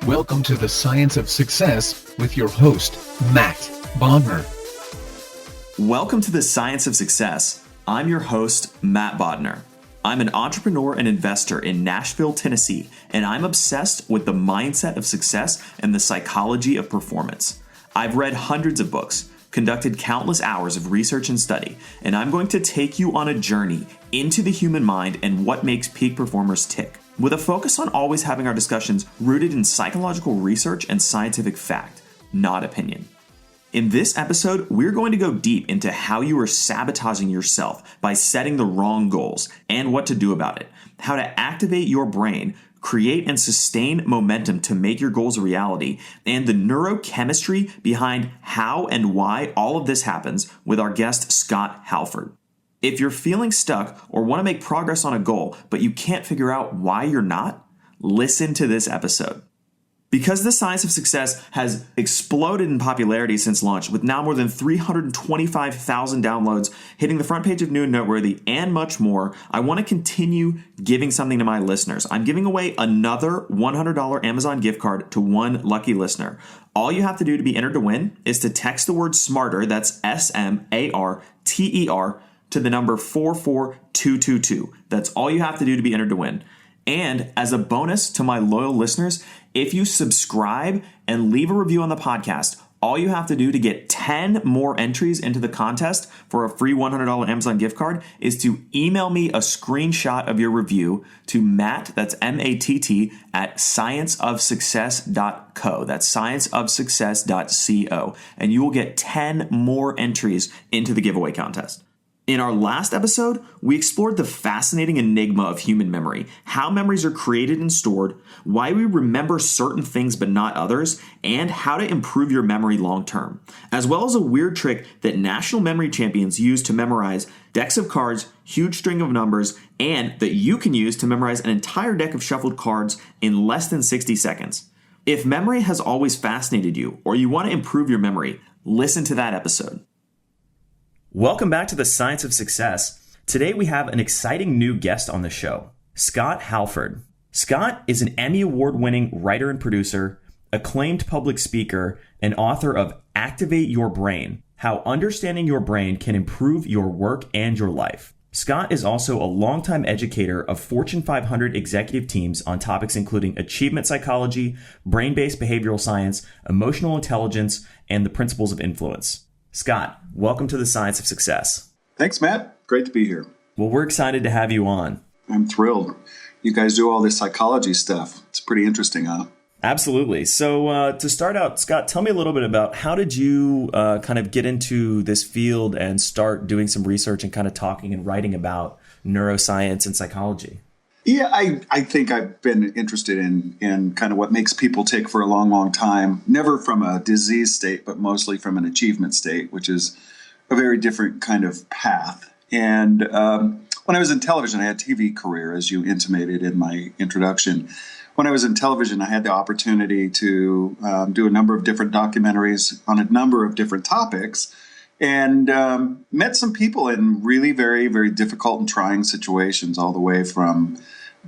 Welcome to the Science of Success with your host, Matt Bodner. Welcome to the Science of Success. I'm your host, Matt Bodner. I'm an entrepreneur and investor in Nashville, Tennessee, and I'm obsessed with the mindset of success and the psychology of performance. I've read hundreds of books, conducted countless hours of research and study, and I'm going to take you on a journey into the human mind and what makes peak performers tick, with a focus on always having our discussions rooted in psychological research and scientific fact, not opinion. In this episode, we're going to go deep into how you are sabotaging yourself by setting the wrong goals and what to do about it, how to activate your brain, create and sustain momentum to make your goals a reality, and the neurochemistry behind how and why all of this happens with our guest, Scott Halford. If you're feeling stuck or want to make progress on a goal, but you can't figure out why you're not, listen to this episode. Because the Science of Success has exploded in popularity since launch, with now more than 325,000 downloads, hitting the front page of New and Noteworthy, and much more, I want to continue giving something to my listeners. I'm giving away another $100 Amazon gift card to one lucky listener. All you have to do to be entered to win is to text the word SMARTER, that's SMARTER, to the number 44222. That's all you have to do to be entered to win. And as a bonus to my loyal listeners, if you subscribe and leave a review on the podcast, all you have to do to get 10 more entries into the contest for a free $100 Amazon gift card is to email me a screenshot of your review to Matt, that's M-A-T-T, at scienceofsuccess.co. That's scienceofsuccess.co. And you will get 10 more entries into the giveaway contest. In our last episode, we explored the fascinating enigma of human memory, how memories are created and stored, why we remember certain things but not others, and how to improve your memory long term, as well as a weird trick that national memory champions use to memorize decks of cards, huge string of numbers, and that you can use to memorize an entire deck of shuffled cards in less than 60 seconds. If memory has always fascinated you, or you want to improve your memory, listen to that episode. Welcome back to the Science of Success. Today we have an exciting new guest on the show, Scott Halford. Scott is an Emmy Award winning writer and producer, acclaimed public speaker, and author of Activate Your Brain, How Understanding Your Brain Can Improve Your Work and Your Life. Scott is also a longtime educator of Fortune 500 executive teams on topics including achievement psychology, brain-based behavioral science, emotional intelligence, and the principles of influence. Scott, welcome to the Science of Success. Thanks, Matt. Great to be here. Well, we're excited to have you on. I'm thrilled. You guys do all this psychology stuff. It's pretty interesting, huh? Absolutely. So to start out, Scott, tell me a little bit about how did you kind of get into this field and start doing some research and kind of talking and writing about neuroscience and psychology? Yeah, I think I've been interested in kind of what makes people tick for a long, long time, never from a disease state, but mostly from an achievement state, which is a very different kind of path. And when I was in television, I had a TV career, as you intimated in my introduction. When I was in television, I had the opportunity to do a number of different documentaries on a number of different topics, and met some people in really very, very difficult and trying situations, all the way from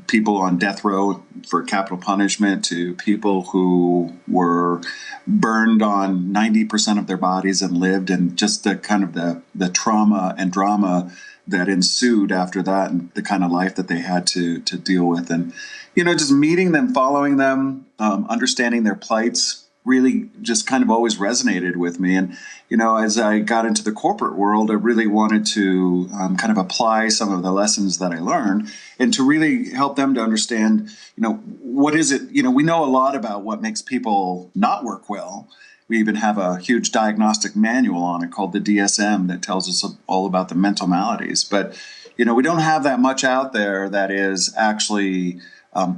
people on death row for capital punishment to people who were burned on 90% of their bodies and lived, and just the kind of the trauma and drama that ensued after that, and the kind of life that they had to deal with. And, just meeting them, following them, understanding their plights, really just kind of always resonated with me. And, as I got into the corporate world, I really wanted to kind of apply some of the lessons that I learned and to really help them to understand, what is it? We know a lot about what makes people not work well. We even have a huge diagnostic manual on it called the DSM that tells us all about the mental maladies. But, we don't have that much out there that is actually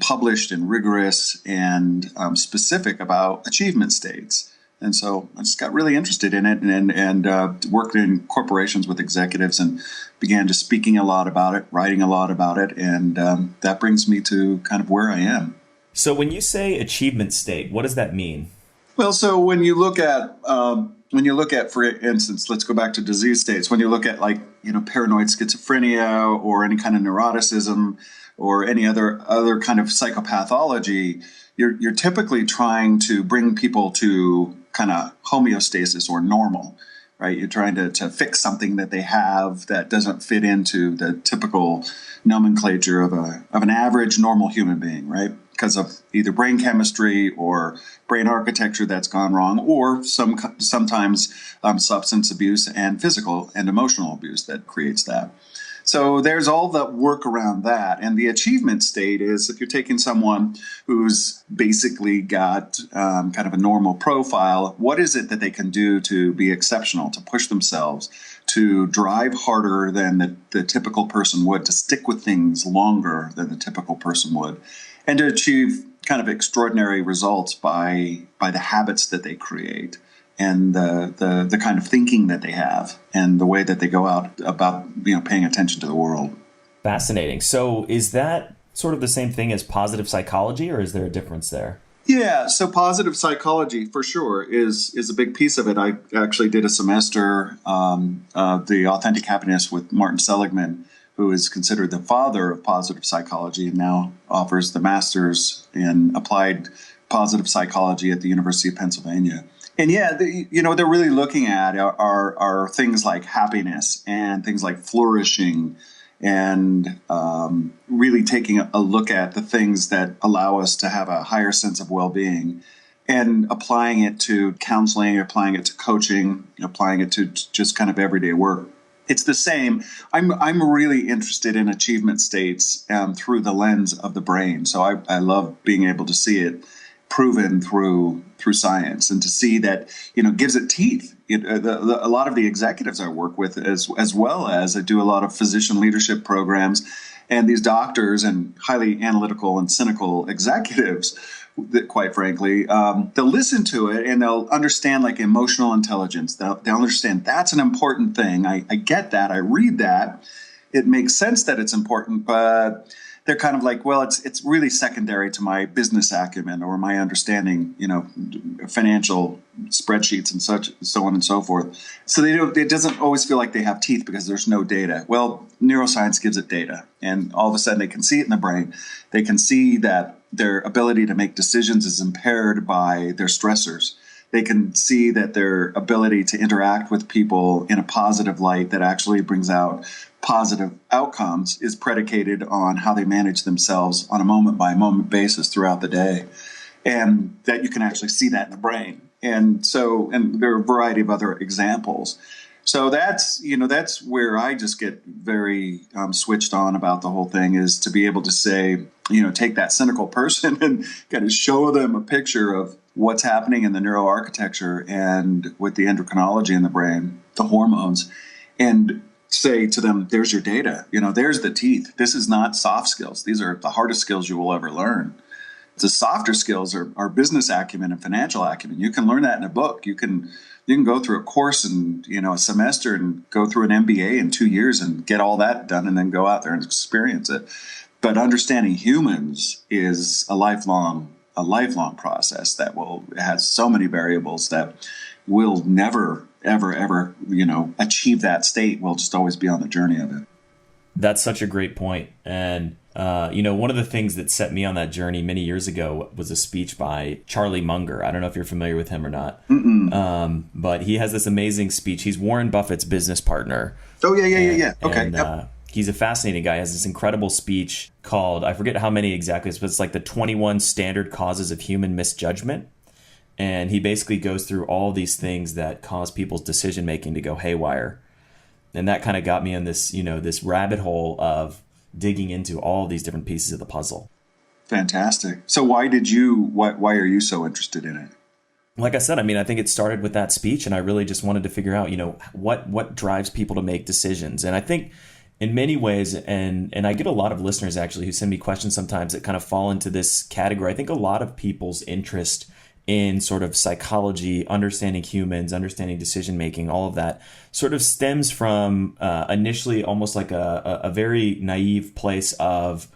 published and rigorous and specific about achievement states. And so I just got really interested in it and worked in corporations with executives and began just speaking a lot about it, writing a lot about it. And that brings me to kind of where I am. So when you say achievement state, what does that mean? Well, so when you look at, for instance, let's go back to disease states. When you look at paranoid schizophrenia or any kind of neuroticism, or any other kind of psychopathology, you're typically trying to bring people to kind of homeostasis or normal, right? You're trying to fix something that they have that doesn't fit into the typical nomenclature of an average normal human being, right? Because of either brain chemistry or brain architecture that's gone wrong, or sometimes substance abuse and physical and emotional abuse that creates that. So there's all the work around that. And the achievement state is if you're taking someone who's basically got kind of a normal profile, what is it that they can do to be exceptional, to push themselves, to drive harder than the typical person would, to stick with things longer than the typical person would, and to achieve kind of extraordinary results by the habits that they create and the kind of thinking that they have and the way that they go out about paying attention to the world. Fascinating. So is that sort of the same thing as positive psychology, or is there a difference there? Yeah, so positive psychology for sure is a big piece of it. I actually did a semester, the Authentic Happiness with Martin Seligman, who is considered the father of positive psychology and now offers the master's in applied positive psychology at the University of Pennsylvania. And yeah, they're really looking at are things like happiness and things like flourishing, and really taking a look at the things that allow us to have a higher sense of well-being and applying it to counseling, applying it to coaching, applying it to just kind of everyday work. It's the same. I'm really interested in achievement states through the lens of the brain. So I love being able to see it proven through science, and to see that gives it teeth. A lot of the executives I work with, as well as I do a lot of physician leadership programs, and these doctors and highly analytical and cynical executives that, quite frankly, they'll listen to it and they'll understand like emotional intelligence. They'll understand that's an important thing. I get that. I read that. It makes sense that it's important, but they're kind of like, well, it's really secondary to my business acumen or my understanding, financial spreadsheets and such, so on and so forth. So it doesn't always feel like they have teeth because there's no data. Well, neuroscience gives it data, and all of a sudden they can see it in the brain. They can see that their ability to make decisions is impaired by their stressors. They can see that their ability to interact with people in a positive light that actually brings out positive outcomes is predicated on how they manage themselves on a moment-by-moment basis throughout the day, and that you can actually see that in the brain. And there are a variety of other examples. So that's where I just get very switched on about the whole thing, is to be able to say, take that cynical person and kind of show them a picture of what's happening in the neuroarchitecture and with the endocrinology in the brain, the hormones, and say to them, there's your data. There's the teeth. This is not soft skills. These are the hardest skills you will ever learn. The softer skills are business acumen and financial acumen. You can learn that in a book. You can go through a course and a semester and go through an MBA in 2 years and get all that done and then go out there and experience it. But understanding humans is a lifelong process that has so many variables that will never, ever, achieve that state. We'll just always be on the journey of it. That's such a great point. And, one of the things that set me on that journey many years ago was a speech by Charlie Munger. I don't know if you're familiar with him or not. But he has this amazing speech. He's Warren Buffett's business partner. Oh, yeah. Okay. And, he's a fascinating guy. He has this incredible speech called, I forget how many exactly, but it's like the 21 standard causes of human misjudgment. And he basically goes through all these things that cause people's decision making to go haywire. And that kind of got me on this, this rabbit hole of digging into all these different pieces of the puzzle. Fantastic. So why are you so interested in it? Like I said, I think it started with that speech, and I really just wanted to figure out, what drives people to make decisions. And I think in many ways, and I get a lot of listeners actually who send me questions sometimes that kind of fall into this category. I think a lot of people's interest in sort of psychology, understanding humans, understanding decision-making, all of that sort of stems from initially almost like a very naive place of,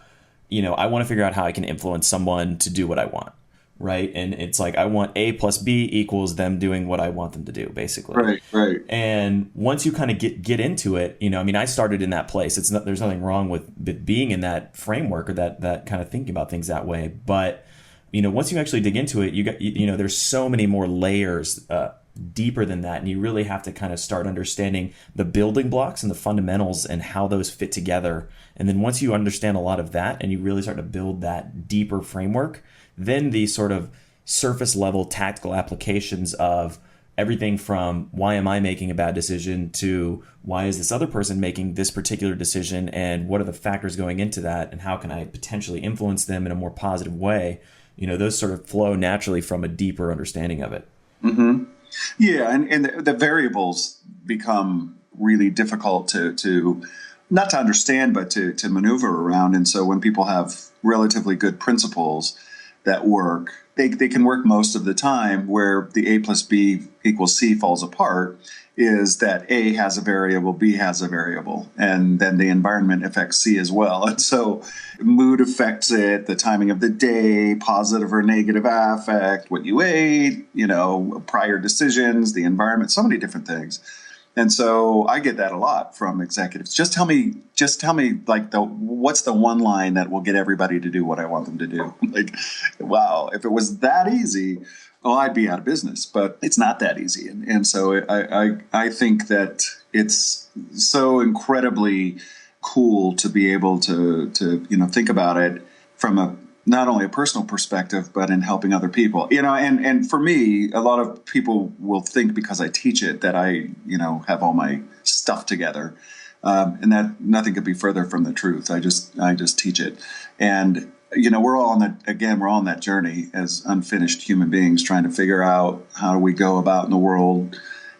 I want to figure out how I can influence someone to do what I want. right? And it's like, I want A plus B equals them doing what I want them to do, basically. Right. And once you kind of get into it, I mean, I started in that place. There's nothing wrong with being in that framework or that kind of thinking about things that way. But, once you actually dig into it, there's so many more layers deeper than that. And you really have to kind of start understanding the building blocks and the fundamentals and how those fit together. And then once you understand a lot of that and you really start to build that deeper framework, then the sort of surface level tactical applications of everything from why am I making a bad decision to why is this other person making this particular decision and what are the factors going into that and how can I potentially influence them in a more positive way, those sort of flow naturally from a deeper understanding of it. Mm-hmm. Yeah, and the variables become really difficult to not to understand, but to maneuver around. And so when people have relatively good principles that work, they can work most of the time. Where the A plus B equals C falls apart is that A has a variable, B has a variable, and then the environment affects C as well. And so mood affects it, the timing of the day, positive or negative affect, what you ate, prior decisions, the environment, so many different things. And so I get that a lot from executives. Just tell me like what's the one line that will get everybody to do what I want them to do? Like, wow, if it was that easy, I'd be out of business, but it's not that easy. And so I think that it's so incredibly cool to be able to think about it from not only a personal perspective, but in helping other people, and for me, a lot of people will think because I teach it that I, have all my stuff together. And that nothing could be further from the truth. I just teach it. And, we're all on that journey as unfinished human beings trying to figure out how do we go about in the world,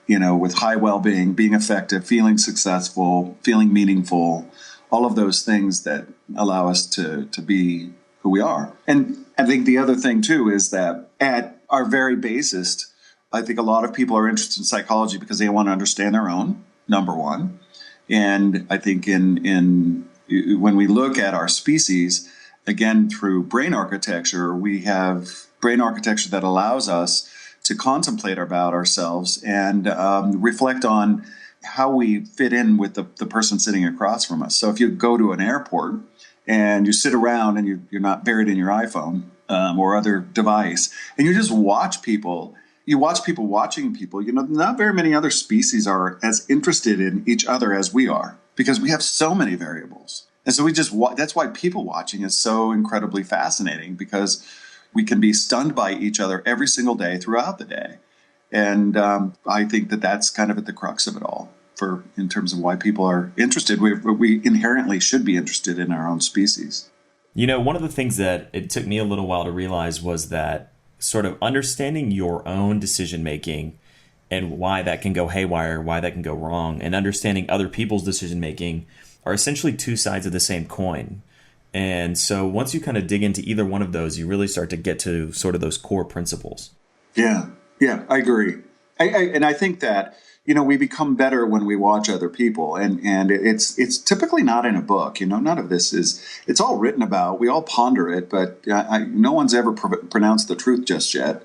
with high well-being, being effective, feeling successful, feeling meaningful, all of those things that allow us to be who we are. And I think the other thing too is that at our very basest, I think a lot of people are interested in psychology because they want to understand their own, number one. And I think in when we look at our species, again, through brain architecture, we have brain architecture that allows us to contemplate about ourselves and reflect on how we fit in with the person sitting across from us. So if you go to an airport and you sit around and you're not buried in your iPhone or other device, and you just watch people, watching people, not very many other species are as interested in each other as we are because we have so many variables. And so that's why people watching is so incredibly fascinating because we can be stunned by each other every single day throughout the day. And I think that's kind of at the crux of it all. In terms of why people are interested, we inherently should be interested in our own species. One of the things that it took me a little while to realize was that sort of understanding your own decision making and why that can go haywire, why that can go wrong, and understanding other people's decision making are essentially two sides of the same coin. And so once you kind of dig into either one of those, you really start to get to sort of those core principles. Yeah, I agree. And I think that we become better when we watch other people, and it's typically not in a book. None of this it's all written about. We all ponder it, but no one's ever pronounced the truth just yet.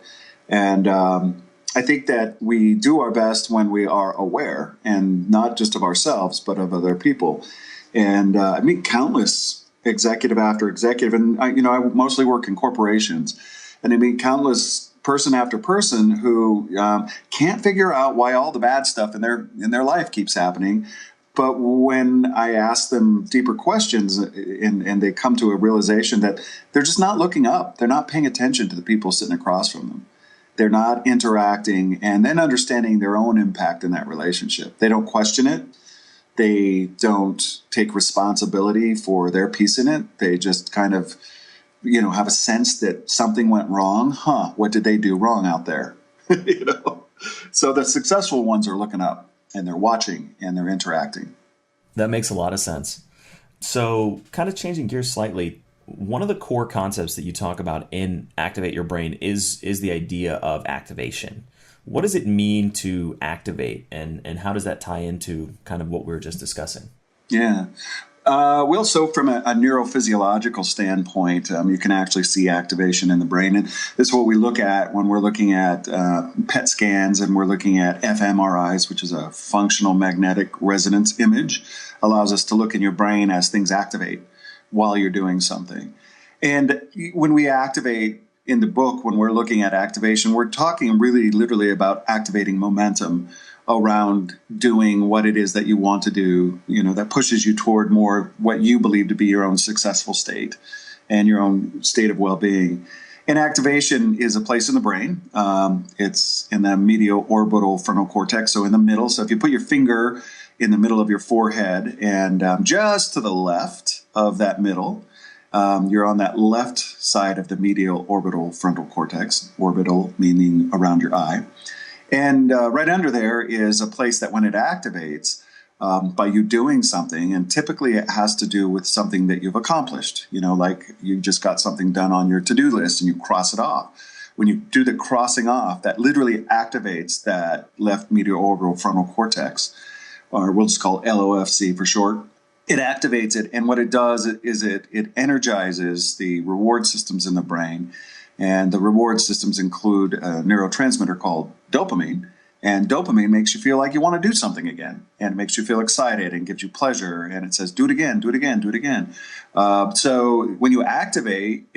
And I think that we do our best when we are aware, and not just of ourselves, but of other people. And I meet countless executive after executive, and I mostly work in corporations, and I meet countless person after person who can't figure out why all the bad stuff in their life keeps happening. But when I ask them deeper questions and they come to a realization that they're just not looking up, they're not paying attention to the people sitting across from them. They're not interacting and then understanding their own impact in that relationship. They don't question it. They don't take responsibility for their piece in it. They just kind of have a sense that something went wrong. What did they do wrong out there? So the successful ones are looking up and they're watching and they're interacting. That makes a lot of sense. So kind of changing gears slightly, one of the core concepts that you talk about in Activate Your Brain is the idea of activation. What does it mean to activate and how does that tie into kind of what we were just discussing? Yeah. Well, so from a neurophysiological standpoint, you can actually see activation in the brain. And this is what we look at when we're looking at PET scans and we're looking at fMRIs, which is a functional magnetic resonance image, allows us to look in your brain as things activate while you're doing something. And when we activate in the book, when we're looking at activation, we're talking really literally about activating momentum around doing what it is that you want to do, that pushes you toward more what you believe to be your own successful state and your own state of well-being. And activation is a place in the brain. It's in the medial orbital frontal cortex, so in the middle. So if you put your finger in the middle of your forehead and just to the left of that middle, you're on that left side of the medial orbital frontal cortex, orbital meaning around your eye. And right under there is a place that when it activates by you doing something, and typically it has to do with something that you've accomplished, like you just got something done on your to-do list and you cross it off. When you do the crossing off, that literally activates that left medial orbital frontal cortex, or we'll just call it LOFC for short. It activates it, and what it does is it energizes the reward systems in the brain. And the reward systems include a neurotransmitter called dopamine. And dopamine makes you feel like you want to do something again. And it makes you feel excited and gives you pleasure. And it says, do it again, do it again, do it again. So when you activate,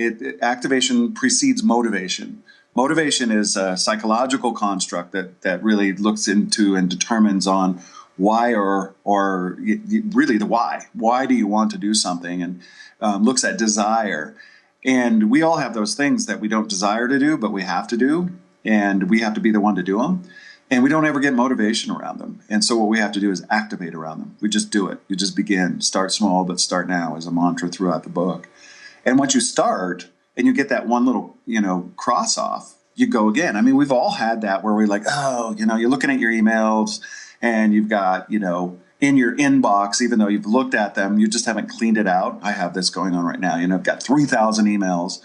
activation precedes motivation. Motivation is a psychological construct that really looks into and determines on why or really the why. Why do you want to do something? And looks at desire. And we all have those things that we don't desire to do, but we have to do, and we have to be the one to do them. And we don't ever get motivation around them. And so what we have to do is activate around them. We just do it. You just begin. Start small, but start now is a mantra throughout the book. And once you start and you get that one little, cross off, you go again. I mean, we've all had that where we're like, you're looking at your emails and you've got, in your inbox, even though you've looked at them, you just haven't cleaned it out. I have this going on right now. I've got 3,000 emails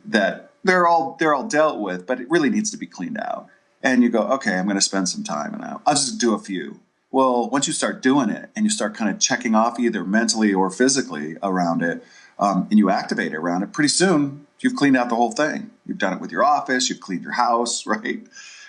that they're all dealt with, but it really needs to be cleaned out. And you go, okay, I'm going to spend some time and I'll just do a few. Well, once you start doing it and you start kind of checking off either mentally or physically around it, and you activate around it, pretty soon you've cleaned out the whole thing. You've done it with your office, you've cleaned your house, right?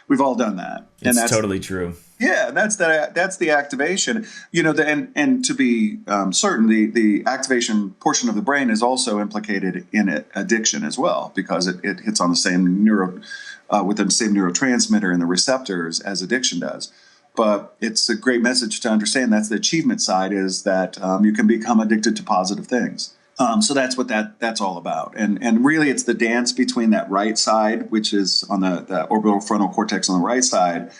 We've all done that. And that's totally true. Yeah, that's the activation. And to be certain, the activation portion of the brain is also implicated in addiction as well, because it hits on the same within the same neurotransmitter and the receptors as addiction does. But it's a great message to understand. That's the achievement side, is that you can become addicted to positive things. So that's what that's all about. And really it's the dance between that right side, which is on the orbital frontal cortex on the right side,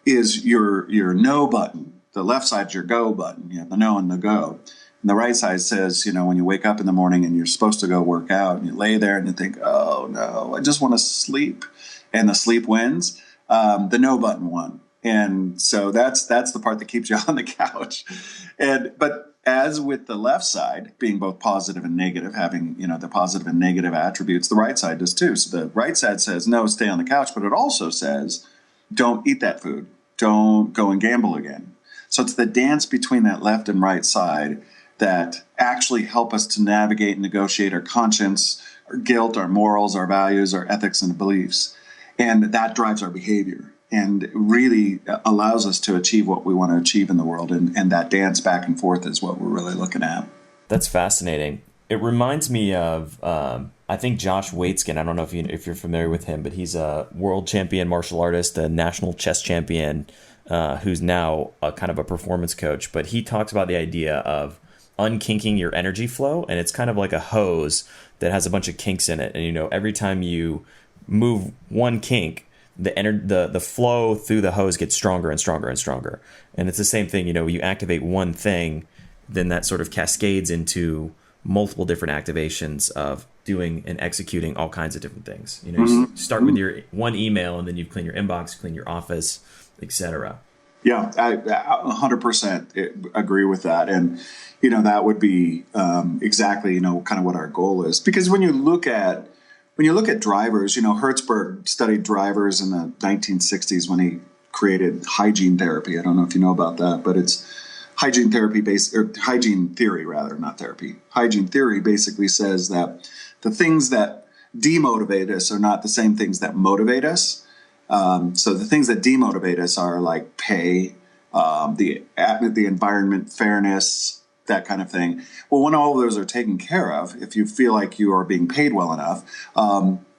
is your no button. The left side is your go button. You have the no and the go. And the right side says, when you wake up in the morning and you're supposed to go work out and you lay there and you think, oh no, I just want to sleep. And the sleep wins. The no button won. And so that's the part that keeps you on the couch. But as with the left side being both positive and negative, having, the positive and negative attributes, the right side does too. So the right side says, no, stay on the couch. But it also says, don't eat that food. Don't go and gamble again. So it's the dance between that left and right side that actually help us to navigate and negotiate our conscience, our guilt, our morals, our values, our ethics, and beliefs. And that drives our behavior and really allows us to achieve what we want to achieve in the world. And that dance back and forth is what we're really looking at. That's fascinating. It reminds me of, I think, Josh Waitzkin. I don't know if you're familiar with him, but he's a world champion martial artist, a national chess champion, who's now a kind of a performance coach. But he talks about the idea of unkinking your energy flow. And it's kind of like a hose that has a bunch of kinks in it. And, every time you move one kink, the flow through the hose gets stronger and stronger and stronger. And it's the same thing, you activate one thing, then that sort of cascades into multiple different activations of doing and executing all kinds of different things. You start with your one email, and then you clean your inbox, clean your office, etc. Yeah, I 100% agree with that. And, that would be exactly, kind of what our goal is. Because when you look at drivers, Hertzberg studied drivers in the 1960s when he created hygiene therapy. I don't know if you know about that, but it's hygiene theory rather, not therapy. Hygiene theory basically says that the things that demotivate us are not the same things that motivate us. So the things that demotivate us are like pay, the environment, fairness, that kind of thing. Well, when all of those are taken care of, if you feel like you are being paid well enough,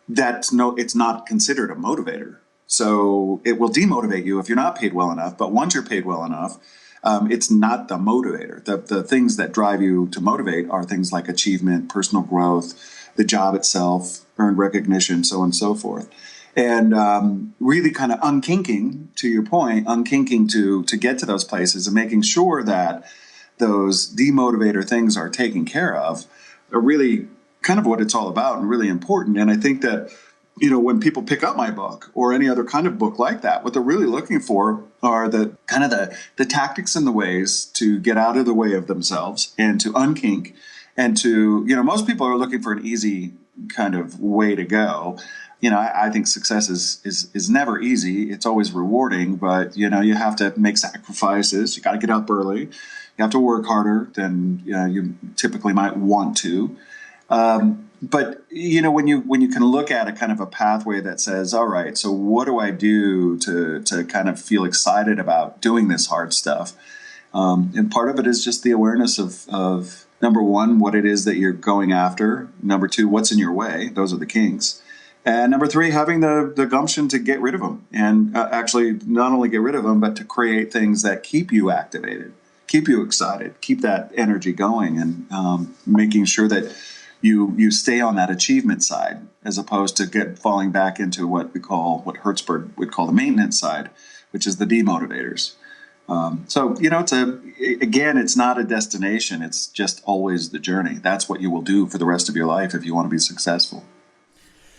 it's not considered a motivator. So it will demotivate you if you're not paid well enough. But once you're paid well enough, it's not the motivator. The things that drive you to motivate are things like achievement, personal growth, the job itself, earned recognition, so on and so forth. And really kind of unkinking, to your point, to get to those places and making sure that those demotivator things are taken care of are really kind of what it's all about and really important. And I think that, when people pick up my book or any other kind of book like that, what they're really looking for are the tactics and the ways to get out of the way of themselves and to unkink and to, most people are looking for an easy kind of way to go. I think success is never easy. It's always rewarding, but, you have to make sacrifices. You got to get up early. You have to work harder than you typically might want to. But, when you can look at a kind of a pathway that says, all right, so what do I do to kind of feel excited about doing this hard stuff? And part of it is just the awareness of number one, what it is that you're going after. Number two, what's in your way. Those are the kinks. And number three, having the gumption to get rid of them and actually not only get rid of them, but to create things that keep you activated, keep you excited, keep that energy going, and making sure that you stay on that achievement side as opposed to falling back into what Hertzberg would call the maintenance side, which is the demotivators. So it's not a destination. It's just always the journey. That's what you will do for the rest of your life if you want to be successful.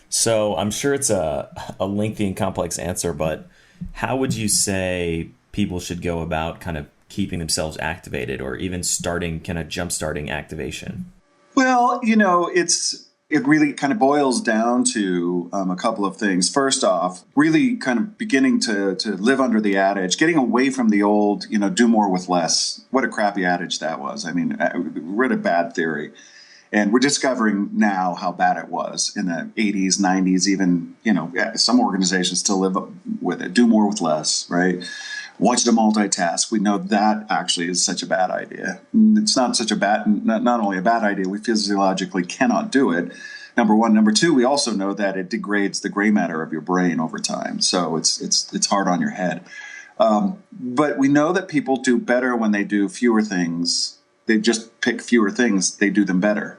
So I'm sure it's a lengthy and complex answer, but how would you say people should go about kind of keeping themselves activated or even jumpstarting activation? Well, it really kind of boils down to a couple of things. First off, really kind of beginning to live under the adage, getting away from the old, do more with less. What a crappy adage that was. I mean, we're a bad theory. And we're discovering now how bad it was in the 80s, 90s, even, some organizations still live with it. Do more with less, right? Want you to multitask. We know that actually is such a bad idea. It's not only a bad idea, we physiologically cannot do it. Number one. Number two, we also know that it degrades the gray matter of your brain over time. So it's hard on your head. But we know that people do better when they do fewer things. They just pick fewer things, they do them better.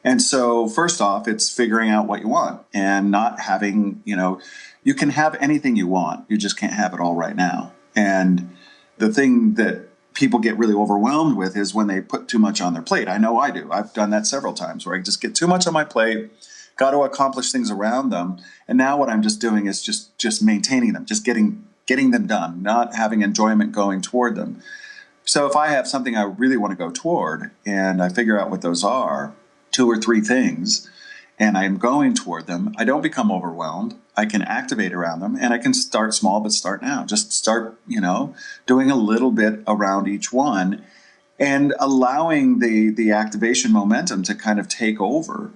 And so first off, it's figuring out what you want and not having, you can have anything you want. You just can't have it all right now. And the thing that people get really overwhelmed with is when they put too much on their plate. I know I do. I've done that several times where I just get too much on my plate, got to accomplish things around them. And now what I'm just doing is just maintaining them, just getting them done, not having enjoyment going toward them. So if I have something I really want to go toward and I figure out what those are, 2 or 3 things, and I'm going toward them, I don't become overwhelmed. I can activate around them and I can start small, but start now. Just start, doing a little bit around each one and allowing the activation momentum to kind of take over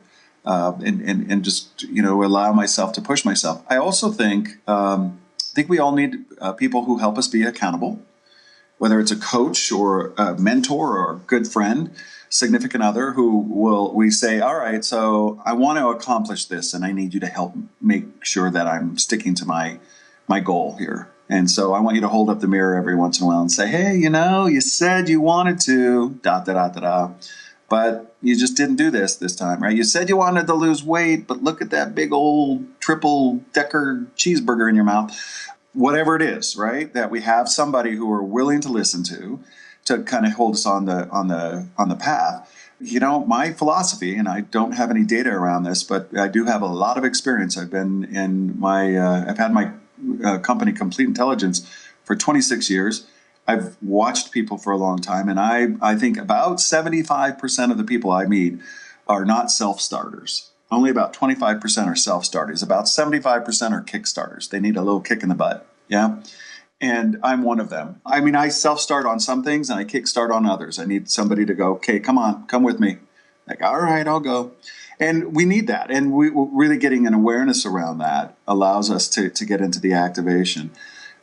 and just, allow myself to push myself. I also think we all need people who help us be accountable, whether it's a coach or a mentor or a good friend, significant other we say, all right, so I want to accomplish this and I need you to help make sure that I'm sticking to my goal here. And so I want you to hold up the mirror every once in a while and say, hey, you said you wanted to, ... but you just didn't do this time, right? You said you wanted to lose weight, but look at that big old triple-decker cheeseburger in your mouth. Whatever it is, right? That we have somebody who we're willing to listen to kind of hold us on the path. My philosophy, and I don't have any data around this, but I do have a lot of experience. I've had my company Complete Intelligence for 26 years. I've watched people for a long time, and I think about 75% of the people I meet are not self-starters. Only about 25% are self-starters. About 75% are kick-starters. They need a little kick in the butt. Yeah. And I'm one of them. I mean, I self-start on some things and I kickstart on others. I need somebody to go, okay, come on, come with me. Like, all right, I'll go. And we need that. And we're really getting an awareness around that allows us to get into the activation.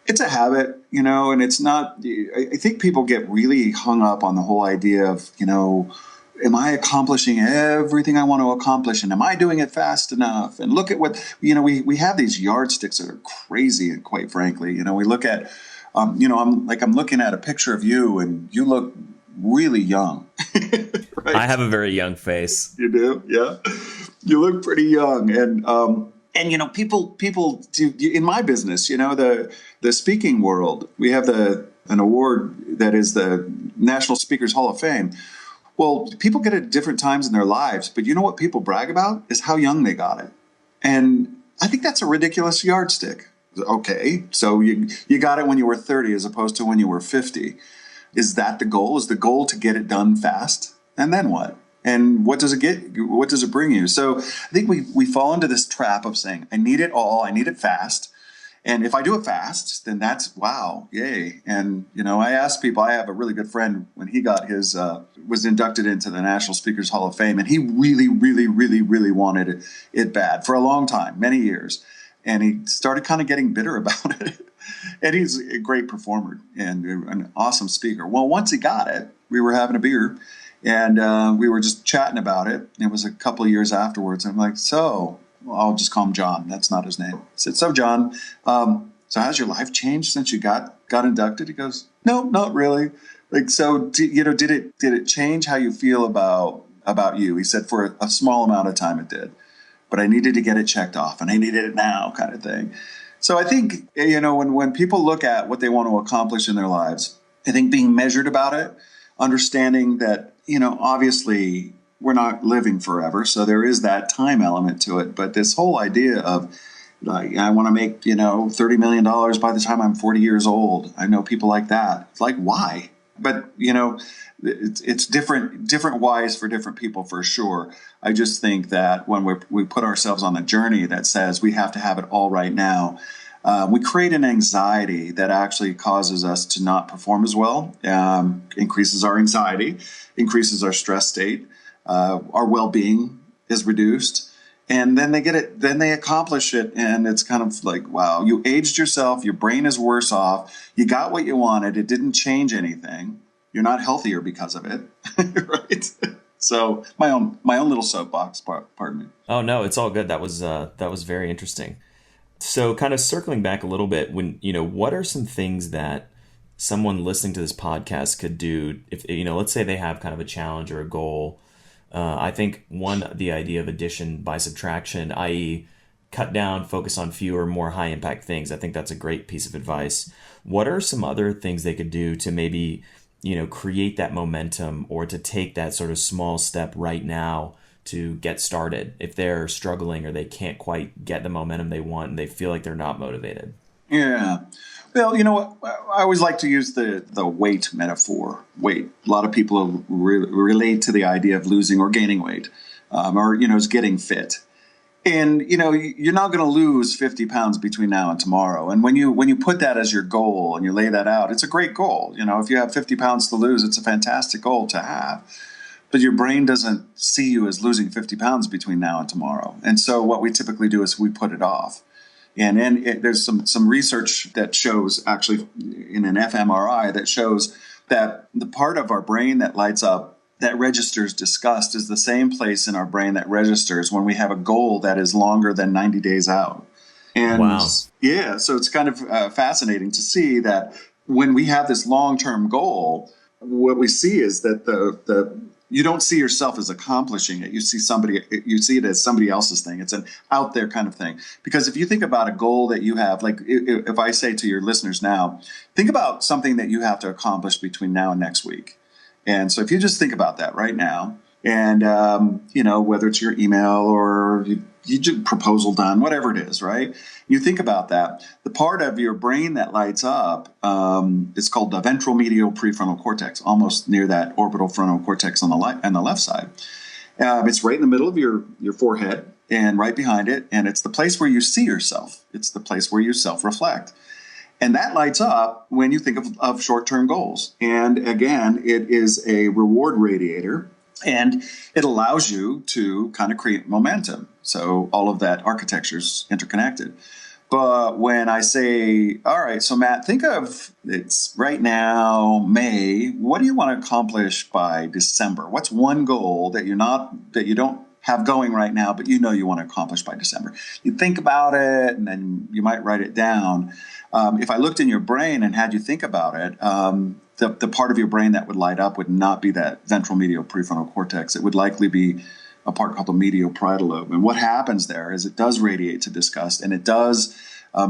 It's a habit, and it's not, I think people get really hung up on the whole idea of, am I accomplishing everything I want to accomplish? And am I doing it fast enough? And look at what, we have these yardsticks that are crazy. And quite frankly, we look at, I'm looking at a picture of you and you look really young. Right? I have a very young face. You do? Yeah. You look pretty young. And people do in my business, the speaking world, we have an award that is the National Speakers Hall of Fame. Well, people get it at different times in their lives, but you know what people brag about is how young they got it. And I think that's a ridiculous yardstick. Okay, so you got it when you were 30 as opposed to when you were 50. Is that the goal? Is the goal to get it done fast? And then what? And what does it get? What does it bring you? So I think we fall into this trap of saying, I need it all, I need it fast. And if I do it fast, then that's wow, yay. And, I ask people, I have a really good friend when he got his, was inducted into the National Speakers Hall of Fame, and he really, really, really, really wanted it bad for a long time, many years. And he started kind of getting bitter about it. And he's a great performer and an awesome speaker. Well, once he got it, we were having a beer and we were just chatting about it. It was a couple of years afterwards. I'm like, so I'll just call him John. That's not his name. I said, so John, so has your life changed since you got inducted? He goes, no, not really. Like, so, did it change how you feel about you? He said, for a small amount of time it did, but I needed to get it checked off and I needed it now kind of thing. So I think, when people look at what they want to accomplish in their lives, I think being measured about it, understanding that, obviously we're not living forever. So there is that time element to it. But this whole idea of, I want to make, $30 million by the time I'm 40 years old. I know people like that. It's like, why? But, it's different whys for different people for sure. I just think that when we put ourselves on a journey that says we have to have it all right now, we create an anxiety that actually causes us to not perform as well, increases our anxiety, increases our stress state, our well-being is reduced. And then they get it, then they accomplish it. And it's kind of like, wow, you aged yourself. Your brain is worse off. You got what you wanted. It didn't change anything. You're not healthier because of it. Right. So my own little soapbox, pardon me. Oh, no, it's all good. That was very interesting. So kind of circling back a little bit, what are some things that someone listening to this podcast could do if, let's say they have kind of a challenge or a goal. I think the idea of addition by subtraction, i.e. cut down, focus on fewer, more high impact things. I think that's a great piece of advice. What are some other things they could do to maybe, create that momentum or to take that sort of small step right now to get started if they're struggling or they can't quite get the momentum they want and they feel like they're not motivated? Yeah. Well, I always like to use the weight metaphor. Weight. A lot of people relate to the idea of losing or gaining weight, or is getting fit. And you're not going to lose 50 pounds between now and tomorrow. And when you put that as your goal and you lay that out, it's a great goal. If you have 50 pounds to lose, it's a fantastic goal to have. But your brain doesn't see you as losing 50 pounds between now and tomorrow. And so what we typically do is we put it off. And there's some research that shows, actually in an fMRI, that shows that the part of our brain that lights up, that registers disgust, is the same place in our brain that registers when we have a goal that is longer than 90 days out. And wow. Yeah, so it's kind of fascinating to see that when we have this long-term goal, what we see is that you don't see yourself as accomplishing it. You see it as somebody else's thing. It's an out there kind of thing. Because if you think about a goal that you have, like if I say to your listeners now, think about something that you have to accomplish between now and next week. And so if you just think about that right now, and whether it's your email or you do proposal done, whatever it is, right? You think about that. The part of your brain that lights up is called the ventral medial prefrontal cortex, almost near that orbital frontal cortex on the left side. It's right in the middle of your forehead and right behind it, and it's the place where you see yourself. It's the place where you self-reflect. And that lights up when you think of short-term goals. And again, it is a reward radiator, and it allows you to kind of create momentum. So all of that architecture is interconnected. But when I say, all right, so Matt, think of it's right now, May. What do you want to accomplish by December? What's one goal that you don't have going right now, but you know you want to accomplish by December? You think about it, and then you might write it down. If I looked in your brain and had you think about it, the part of your brain that would light up would not be that ventral medial prefrontal cortex. It would likely be a part called the medial parietal lobe. And what happens there is it does radiate to disgust, and it does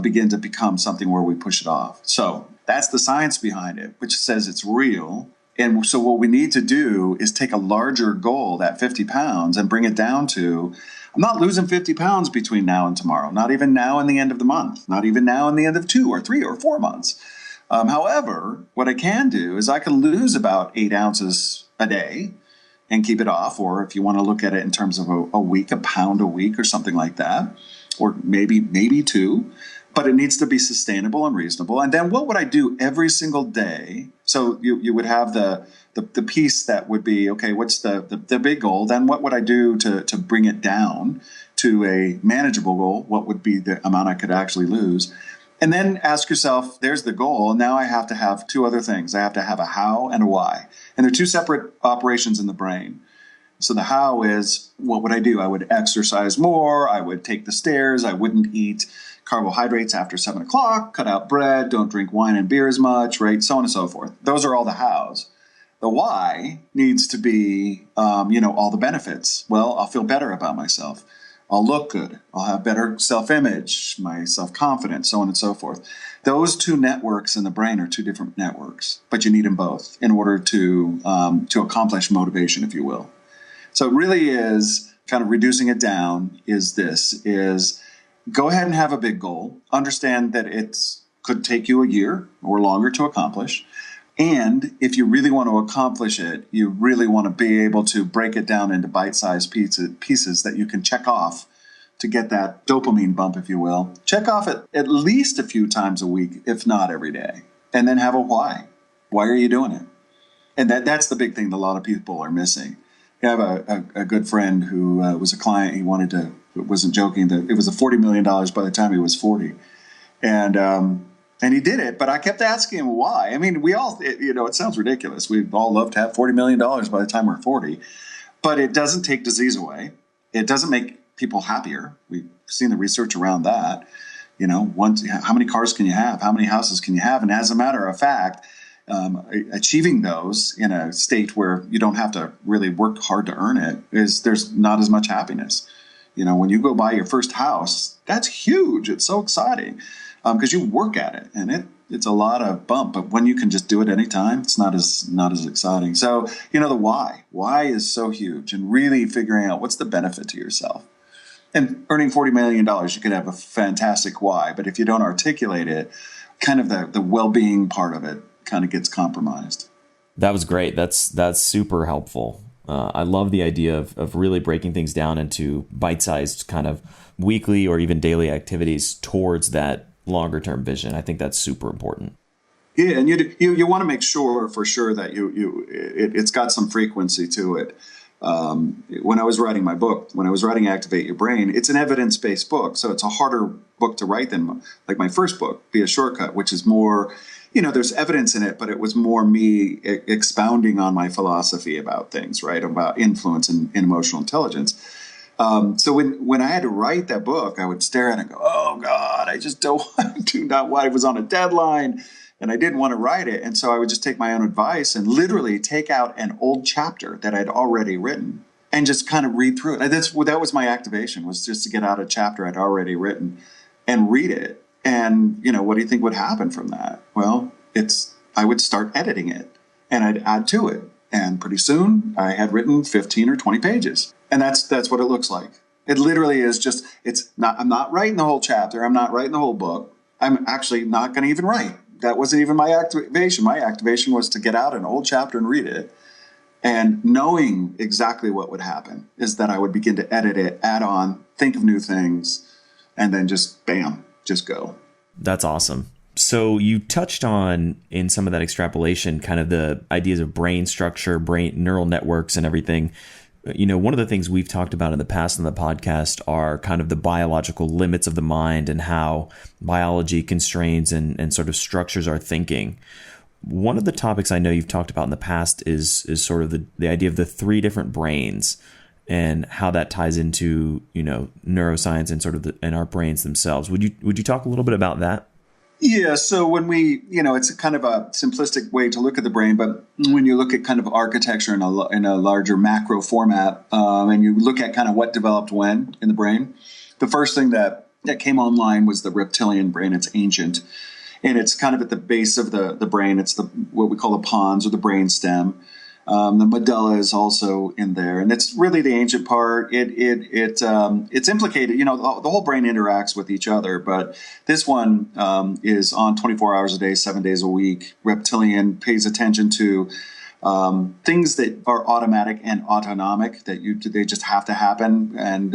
begin to become something where we push it off. So that's the science behind it, which says it's real. And so what we need to do is take a larger goal, that 50 pounds, and bring it down to, I'm not losing 50 pounds between now and tomorrow, not even now and the end of the month, not even now and the end of 2 or 3 or 4 months. However, what I can do is I can lose about 8 ounces a day and keep it off. Or if you want to look at it in terms of a week, a pound a week or something like that, or maybe 2, but it needs to be sustainable and reasonable. And then what would I do every single day? So you would have the piece that would be, okay, what's the big goal? Then what would I do to bring it down to a manageable goal? What would be the amount I could actually lose? And then ask yourself, there's the goal. Now I have to have 2 other things. I have to have a how and a why. And they're 2 separate operations in the brain. So the how is, what would I do? I would exercise more. I would take the stairs. I wouldn't eat carbohydrates after 7 o'clock, cut out bread, don't drink wine and beer as much, right? So on and so forth. Those are all the hows. The why needs to be, all the benefits. Well, I'll feel better about myself. I'll look good. I'll have better self-image, my self-confidence, so on and so forth. Those 2 networks in the brain are 2 different networks, but you need them both in order to accomplish motivation, if you will. So it really is kind of reducing it down is go ahead and have a big goal. Understand that it could take you a year or longer to accomplish. And if you really want to accomplish it, you really want to be able to break it down into bite-sized pieces that you can check off to get that dopamine bump, if you will. Check off it at least a few times a week, if not every day. And then have a why. Why are you doing it? And that's the big thing that a lot of people are missing. I have a good friend who was a client. He wasn't joking, that it was $40 million by the time he was 40. And he did it, but I kept asking him why. I mean, it sounds ridiculous. We'd all love to have $40 million by the time we're 40, but it doesn't take disease away. It doesn't make people happier. We've seen the research around that. How many cars can you have? How many houses can you have? And as a matter of fact, achieving those in a state where you don't have to really work hard to earn it there's not as much happiness. When you go buy your first house, that's huge. It's so exciting. Because you work at it, and it's a lot of bump. But when you can just do it anytime, it's not as exciting. So, the why is so huge, and really figuring out what's the benefit to yourself. And earning $40 million, you could have a fantastic why, but if you don't articulate it, kind of the well-being part of it kind of gets compromised. That was great. That's super helpful. I love the idea of really breaking things down into bite-sized kind of weekly or even daily activities towards that longer term vision. I think that's super important. Yeah, and you want to make sure for sure that it's got some frequency to it. When I was writing my book, when I was writing Activate Your Brain, it's an evidence-based book, so it's a harder book to write than like my first book, Be a Shortcut, which is more, there's evidence in it, but it was more me expounding on my philosophy about things, right, about influence and emotional intelligence. So when I had to write that book, I would stare at it and go, oh God, I just do not want, I was on a deadline and I didn't want to write it. And so I would just take my own advice and literally take out an old chapter that I'd already written and just kind of read through it. That was my activation, was just to get out a chapter I'd already written and read it. And, what do you think would happen from that? Well, I would start editing it and I'd add to it. And pretty soon I had written 15 or 20 pages. And that's what it looks like. It literally is just, I'm not writing the whole chapter. I'm not writing the whole book. I'm actually not going to even write. That wasn't even my activation. My activation was to get out an old chapter and read it. And knowing exactly what would happen is that I would begin to edit it, add on, think of new things, and then just bam, just go. That's awesome. So you touched on, in some of that extrapolation, kind of the ideas of brain structure, brain neural networks and everything. One of the things we've talked about in the past on the podcast are kind of the biological limits of the mind and how biology constrains and sort of structures our thinking. One of the topics I know you've talked about in the past is sort of the idea of the three different brains and how that ties into, neuroscience and sort of in our brains themselves. Would you talk a little bit about that? Yeah, so when we, it's a kind of a simplistic way to look at the brain, but when you look at kind of architecture in a larger macro format, and you look at kind of what developed when in the brain, the first thing that came online was the reptilian brain. It's ancient, and it's kind of at the base of the brain. It's what we call the pons or the brain stem. The medulla is also in there, and it's really the ancient part. It's implicated. The whole brain interacts with each other, but this one is on 24 hours a day, 7 days a week. Reptilian pays attention to things that are automatic and autonomic, that they just have to happen, and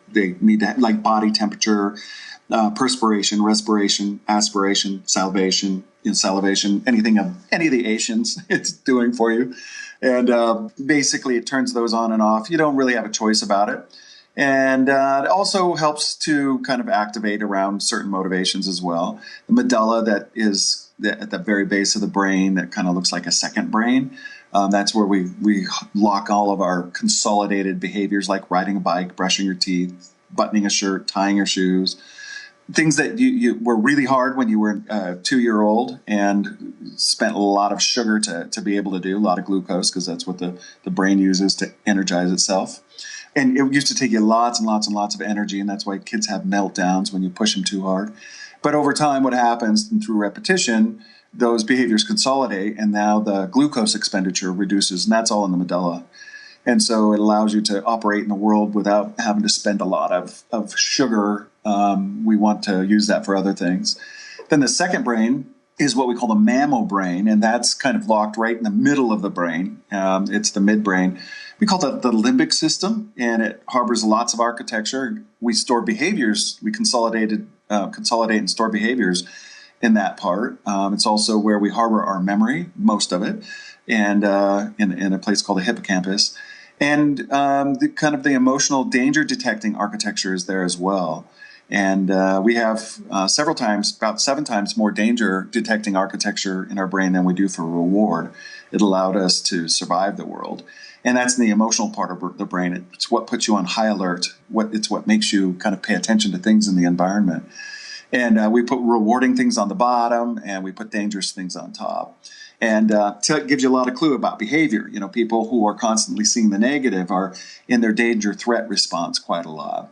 they need to, like body temperature, perspiration, respiration, aspiration, salivation, any of the Asians it's doing for you. And basically, it turns those on and off. You don't really have a choice about it. And it also helps to kind of activate around certain motivations as well. The medulla, that is at the very base of the brain, that kind of looks like a second brain. That's where we lock all of our consolidated behaviors, like riding a bike, brushing your teeth, buttoning a shirt, tying your shoes. Things that you were really hard when you were 2-year-old and spent a lot of sugar to be able to do, a lot of glucose, because that's what the brain uses to energize itself. And it used to take you lots and lots and lots of energy, and that's why kids have meltdowns when you push them too hard. But over time, what happens, and through repetition, those behaviors consolidate, and now the glucose expenditure reduces, and that's all in the medulla. And so it allows you to operate in the world without having to spend a lot of sugar. We want to use that for other things. Then the second brain is what we call the mammal brain, and that's kind of locked right in the middle of the brain. It's the midbrain. We call that the limbic system, and it harbors lots of architecture. We store behaviors. We consolidate and store behaviors in that part. It's also where we harbor our memory, most of it, and in a place called the hippocampus. And the emotional danger detecting architecture is there as well. And we have about 7 times more danger detecting architecture in our brain than we do for reward. It allowed us to survive the world. And that's in the emotional part of the brain. It's what puts you on high alert. It's what makes you kind of pay attention to things in the environment. And we put rewarding things on the bottom, and we put dangerous things on top. And it gives you a lot of clue about behavior. People who are constantly seeing the negative are in their danger threat response quite a lot.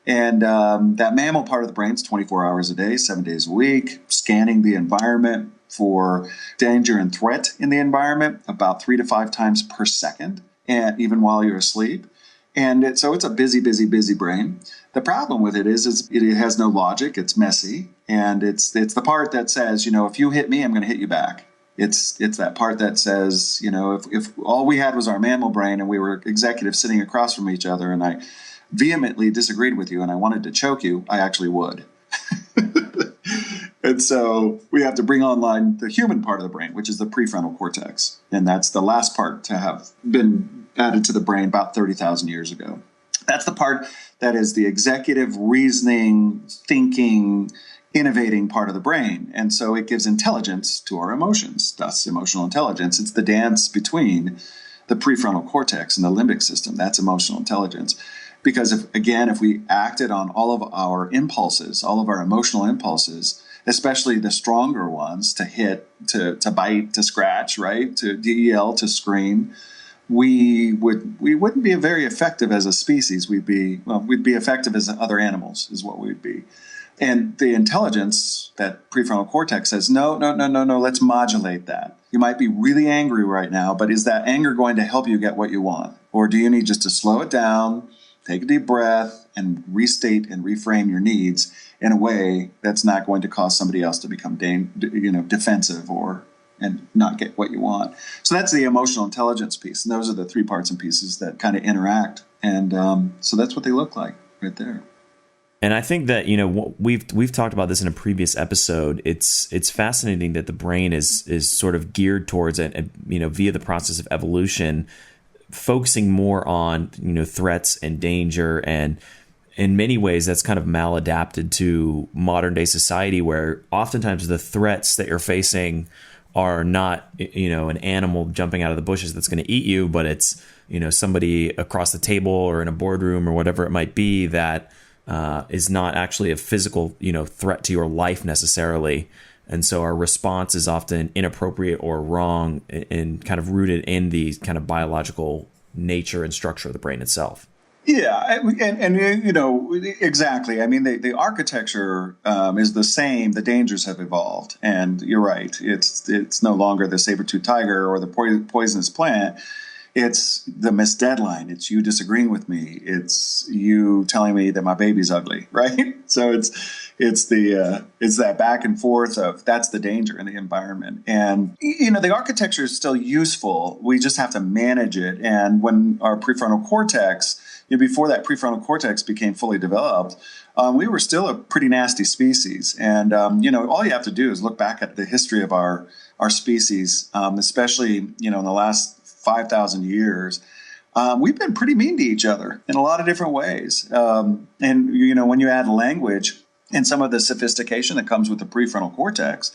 And that mammal part of the brain is 24 hours a day, 7 days a week, scanning the environment for danger and threat in the environment about 3 to 5 times per second, and even while you're asleep. And so it's a busy, busy, busy brain. The problem with it is it has no logic. It's messy. And it's the part that says, if you hit me, I'm going to hit you back. It's that part that says, if all we had was our mammal brain and we were executives sitting across from each other and I vehemently disagreed with you and I wanted to choke you, I actually would. And so we have to bring online the human part of the brain, which is the prefrontal cortex. And that's the last part to have been added to the brain about 30,000 years ago. That's the part that is the executive, reasoning, thinking, innovating part of the brain. And so it gives intelligence to our emotions, thus emotional intelligence. It's the dance between the prefrontal cortex and the limbic system. That's emotional intelligence. Because if we acted on all of our impulses, all of our emotional impulses, especially the stronger ones, to hit, to bite, to scratch, right, to yell, to scream, we wouldn't be very effective as a species. We'd be effective as other animals, is what we'd be. And the intelligence, that prefrontal cortex, says, no, let's modulate that. You might be really angry right now, but is that anger going to help you get what you want? Or do you need just to slow it down, take a deep breath, and restate and reframe your needs in a way that's not going to cause somebody else to become defensive and not get what you want? So that's the emotional intelligence piece. And those are the 3 parts and pieces that kind of interact. And so that's what they look like right there. And I think that, we've talked about this in a previous episode. It's fascinating that the brain is sort of geared towards it, via the process of evolution, focusing more on, threats and danger. And in many ways, that's kind of maladapted to modern day society, where oftentimes the threats that you're facing are not, an animal jumping out of the bushes that's going to eat you, but it's, somebody across the table or in a boardroom or whatever it might be that is not actually a physical, threat to your life necessarily. And so our response is often inappropriate or wrong and kind of rooted in the kind of biological nature and structure of the brain itself. Yeah, and exactly. I mean, the architecture is the same. The dangers have evolved, and you're right. It's no longer the saber-toothed tiger or the poisonous plant. It's the missed deadline. It's you disagreeing with me. It's you telling me that my baby's ugly, right? So it's that back and forth of that's the danger in the environment. And the architecture is still useful. We just have to manage it. And when our prefrontal cortex, before that prefrontal cortex became fully developed, we were still a pretty nasty species. And all you have to do is look back at the history of our species, especially in the last 5,000 years, we've been pretty mean to each other in a lot of different ways. And when you add language and some of the sophistication that comes with the prefrontal cortex,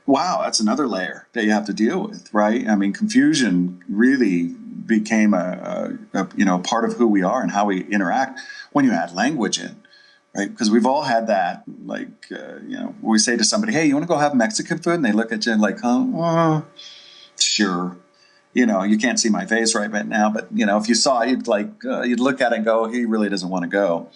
wow, that's another layer that you have to deal with, right? I mean, confusion really became a part of who we are and how we interact when you add language in, right? Because we've all had that, we say to somebody, hey, you want to go have Mexican food? And they look at you like, huh? Sure. You can't see my face right now, but, if you saw it, you'd look at it and go, he really doesn't want to go.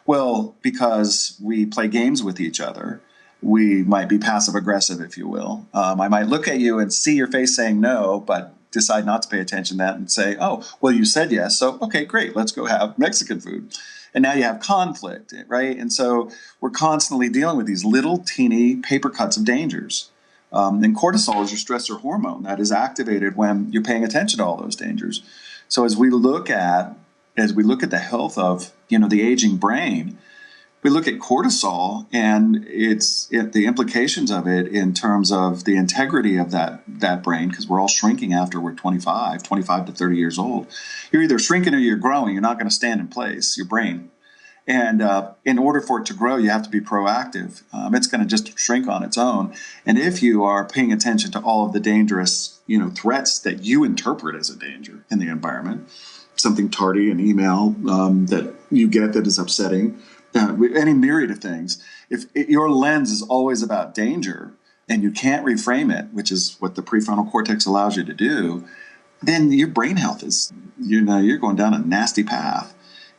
Well, because we play games with each other, we might be passive aggressive, if you will. I might look at you and see your face saying no, but decide not to pay attention to that and say, oh, well, you said yes. So, okay, great. Let's go have Mexican food. And now you have conflict, right? And so we're constantly dealing with these little teeny paper cuts of dangers. And cortisol is your stressor hormone that is activated when you're paying attention to all those dangers. So as we look at the health of the aging brain, we look at cortisol and the implications of it in terms of the integrity of that brain, because we're all shrinking after we're 25 to 30 years old. You're either shrinking or you're growing. You're not going to stand in place, your brain. And in order for it to grow, you have to be proactive. It's going to just shrink on its own. And if you are paying attention to all of the dangerous, threats that you interpret as a danger in the environment, something tardy, an email that you get that is upsetting, any myriad of things. If your lens is always about danger and you can't reframe it, which is what the prefrontal cortex allows you to do, then your brain health is, you're going down a nasty path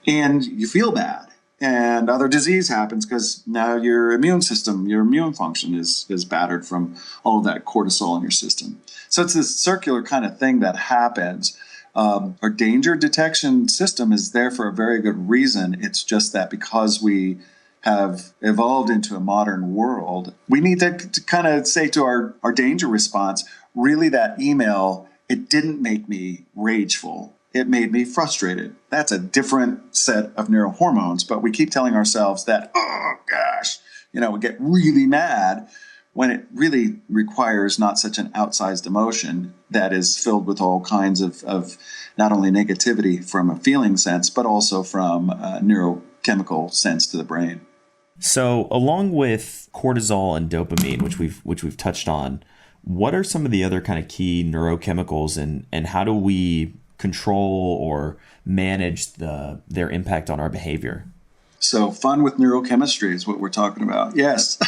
and you feel bad. And other disease happens because now your immune system, your immune function is battered from all of that cortisol in your system. So it's this circular kind of thing that happens. Our danger detection system is there for a very good reason. It's just that because we have evolved into a modern world, we need to kind of say to our danger response, really that email, it didn't make me rageful. It made me frustrated. That's a different set of neurohormones, but we keep telling ourselves that, oh gosh, we get really mad when it really requires not such an outsized emotion that is filled with all kinds of not only negativity from a feeling sense, but also from a neurochemical sense to the brain. So along with cortisol and dopamine, which we've touched on, what are some of the other kind of key neurochemicals and how do we control or manage their impact on our behavior? So fun with neurochemistry is what we're talking about. Yes.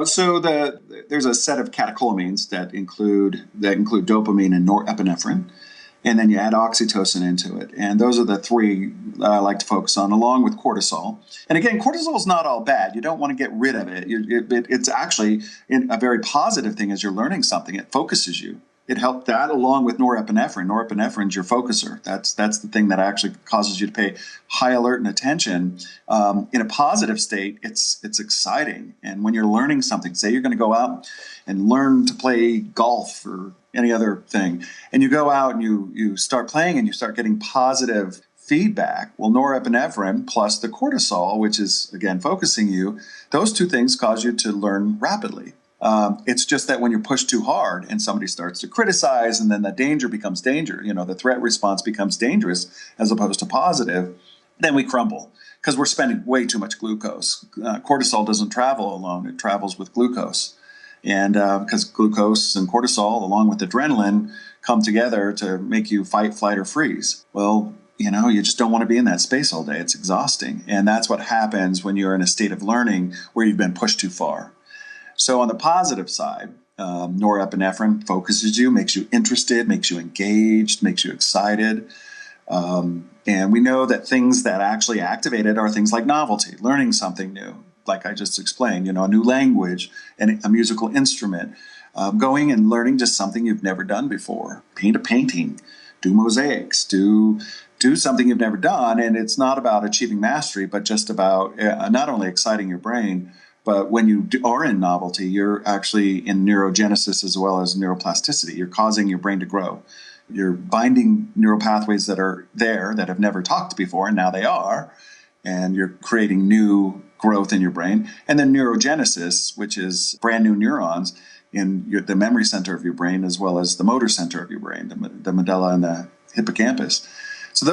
So there's a set of catecholamines that include dopamine and norepinephrine, and then you add oxytocin into it. And those are the three I like to focus on, along with cortisol. And again, cortisol is not all bad. You don't want to get rid of it. It's actually a very positive thing as you're learning something. It focuses you. It helped that along with norepinephrine. Norepinephrine is your focuser. That's the thing that actually causes you to pay high alert and attention. In a positive state, it's exciting. And when you're learning something, say you're going to go out and learn to play golf or any other thing, and you go out and you start playing and you start getting positive feedback. Well, norepinephrine plus the cortisol, which is, again, focusing you, those two things cause you to learn rapidly. It's just that when you're pushed too hard and somebody starts to criticize, and then the danger becomes danger, the threat response becomes dangerous as opposed to positive, then we crumble because we're spending way too much glucose. Cortisol doesn't travel alone. It travels with glucose. And because glucose and cortisol, along with adrenaline, come together to make you fight, flight, or freeze. Well, you just don't want to be in that space all day. It's exhausting. And that's what happens when you're in a state of learning where you've been pushed too far. So on the positive side, norepinephrine focuses you, makes you interested, makes you engaged, makes you excited. And we know that things that actually activate it are things like novelty, learning something new, like I just explained, a new language and a musical instrument, going and learning just something you've never done before, paint a painting, do mosaics, do something you've never done. And it's not about achieving mastery, but just about not only exciting your brain, but when you are in novelty, you're actually in neurogenesis as well as neuroplasticity. You're causing your brain to grow. You're binding neural pathways that are there that have never talked before, and now they are. And you're creating new growth in your brain. And then neurogenesis, which is brand new neurons in the memory center of your brain as well as the motor center of your brain, the medulla and the hippocampus. So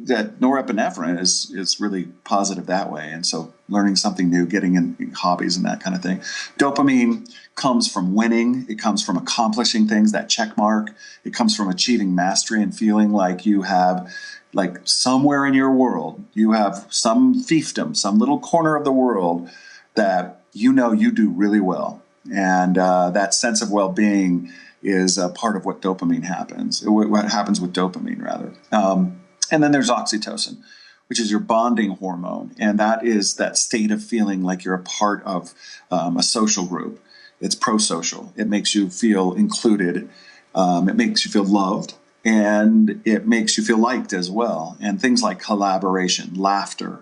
that norepinephrine is really positive that way. And so learning something new, getting in hobbies and that kind of thing. Dopamine comes from winning. It comes from accomplishing things, that check mark. It comes from achieving mastery and feeling like you have, like somewhere in your world, you have some fiefdom, some little corner of the world that you do really well. And that sense of well-being is a part of what dopamine happens, what happens with dopamine, rather. And then there's oxytocin, which is your bonding hormone. And that is that state of feeling like you're a part of a social group. It's pro-social. It makes you feel included. It makes you feel loved. And it makes you feel liked as well. And things like collaboration, laughter.